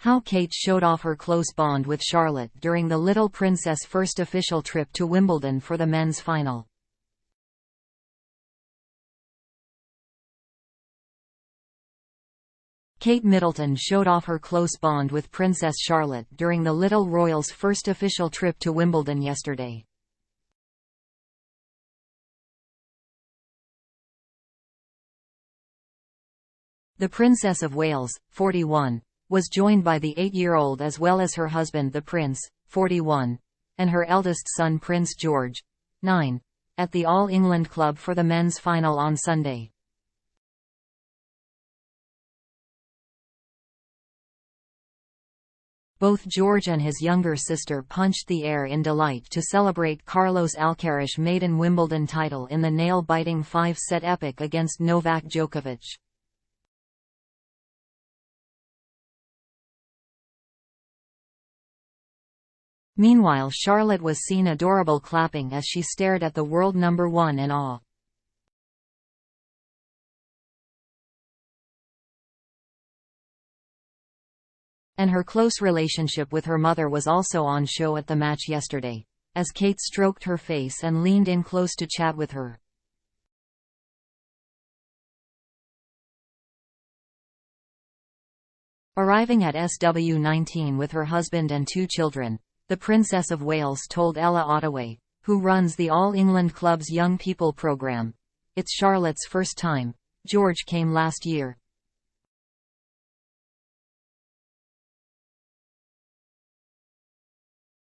How Kate showed off her close bond with Charlotte during the Little Princess' first official trip to Wimbledon for the men's final. Kate Middleton showed off her close bond with Princess Charlotte during the Little Royals' first official trip to Wimbledon yesterday. The Princess of Wales, 41, was joined by the 8-year-old as well as her husband the Prince, 41, and her eldest son Prince George, 9, at the All England Club for the men's final on Sunday. Both George and his younger sister punched the air in delight to celebrate Carlos Alcaraz's maiden Wimbledon title in the nail-biting 5-set epic against Novak Djokovic. Meanwhile, Charlotte was seen adorable clapping as she stared at the world number 1 in awe. And her close relationship with her mother was also on show at the match yesterday, as Kate stroked her face and leaned in close to chat with her. Arriving at SW19 with her husband and 2 children, the Princess of Wales told Ella Ottaway, who runs the All England Club's Young People program, "It's Charlotte's first time. George came last year.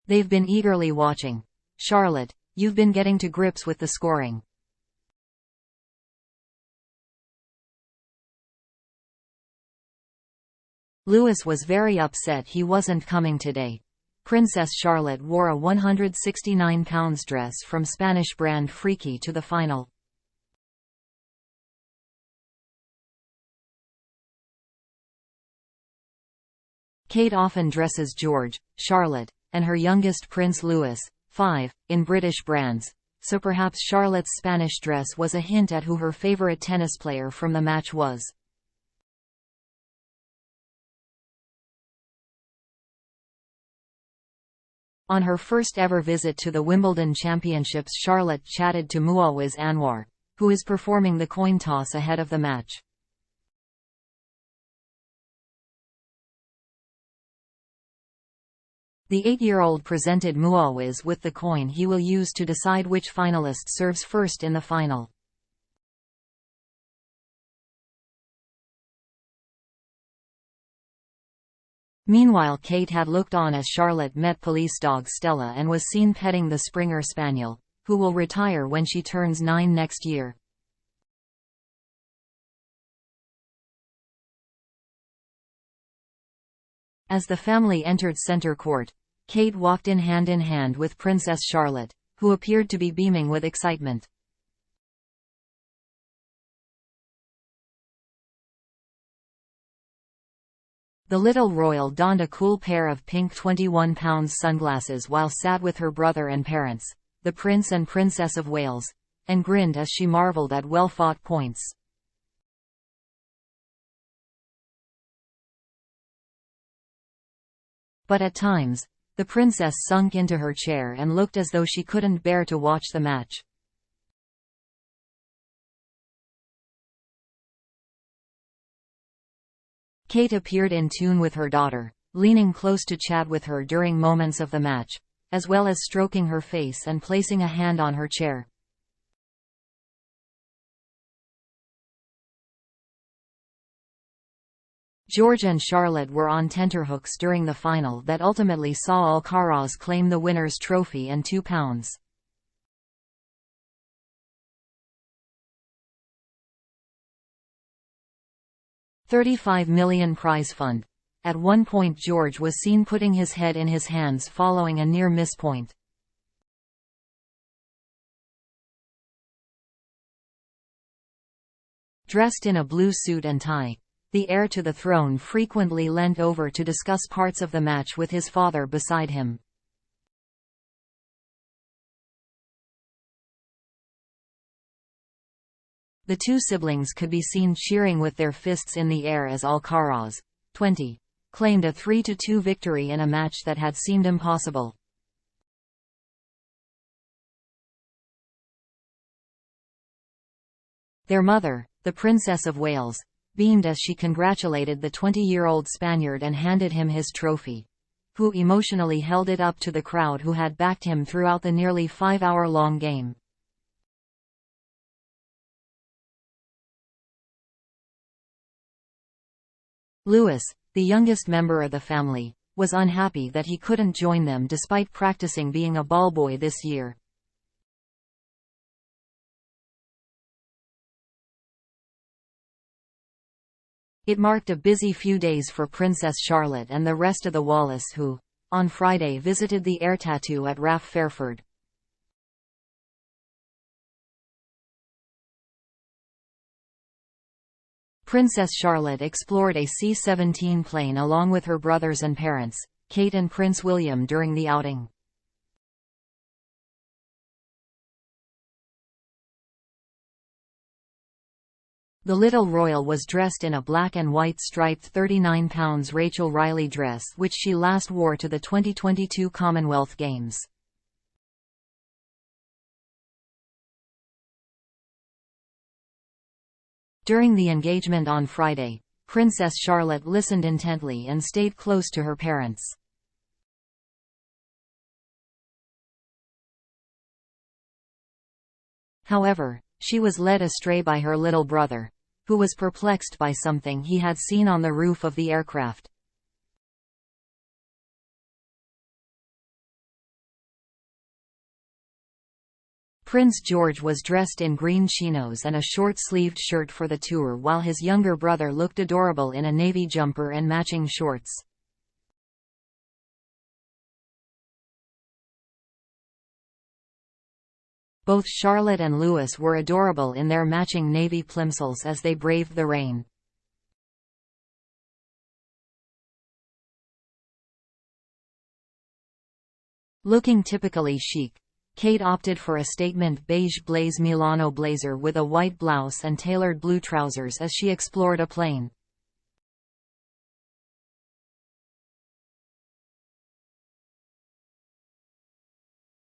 They've been eagerly watching. Charlotte, you've been getting to grips with the scoring." Lewis was very upset he wasn't coming today. Princess Charlotte wore a £169 dress from Spanish brand Freaky to the final. Kate often dresses George, Charlotte, and her youngest Prince Louis, 5, in British brands, so perhaps Charlotte's Spanish dress was a hint at who her favourite tennis player from the match was. On her first ever visit to the Wimbledon Championships, Charlotte chatted to Muawwiz Anwar, who is performing the coin toss ahead of the match. The 8-year-old presented Muawwiz with the coin he will use to decide which finalist serves first in the final. Meanwhile, Kate had looked on as Charlotte met police dog Stella and was seen petting the Springer Spaniel, who will retire when she turns 9 next year. As the family entered center court, Kate walked in hand with Princess Charlotte, who appeared to be beaming with excitement. The little royal donned a cool pair of pink 21-pound sunglasses while sat with her brother and parents, the Prince and Princess of Wales, and grinned as she marveled at well-fought points. But at times, the princess sunk into her chair and looked as though she couldn't bear to watch the match. Kate appeared in tune with her daughter, leaning close to chat with her during moments of the match, as well as stroking her face and placing a hand on her chair. George and Charlotte were on tenterhooks during the final that ultimately saw Alcaraz claim the winner's trophy and £2. $35 million prize fund. At one point George was seen putting his head in his hands following a near miss point. Dressed in a blue suit and tie, the heir to the throne frequently leant over to discuss parts of the match with his father beside him. The two siblings could be seen cheering with their fists in the air as Alcaraz, 20, claimed a 3-2 victory in a match that had seemed impossible. Their mother, the Princess of Wales, beamed as she congratulated the 20-year-old Spaniard and handed him his trophy, who emotionally held it up to the crowd who had backed him throughout the nearly 5-hour-long game. Louis, the youngest member of the family, was unhappy that he couldn't join them despite practicing being a ballboy this year. It marked a busy few days for Princess Charlotte and the rest of the Wallace who, on Friday, visited the Air Tattoo at RAF Fairford. Princess Charlotte explored a C-17 plane along with her brothers and parents, Kate and Prince William, during the outing. The little royal was dressed in a black and white striped 39 pounds Rachel Riley dress which she last wore to the 2022 Commonwealth Games. During the engagement on Friday, Princess Charlotte listened intently and stayed close to her parents. However, she was led astray by her little brother, who was perplexed by something he had seen on the roof of the aircraft. Prince George was dressed in green chinos and a short-sleeved shirt for the tour, while his younger brother looked adorable in a navy jumper and matching shorts. Both Charlotte and Louis were adorable in their matching navy plimsolls as they braved the rain. Looking typically chic, Kate opted for a statement beige blaze Milano blazer with a white blouse and tailored blue trousers as she explored a plane.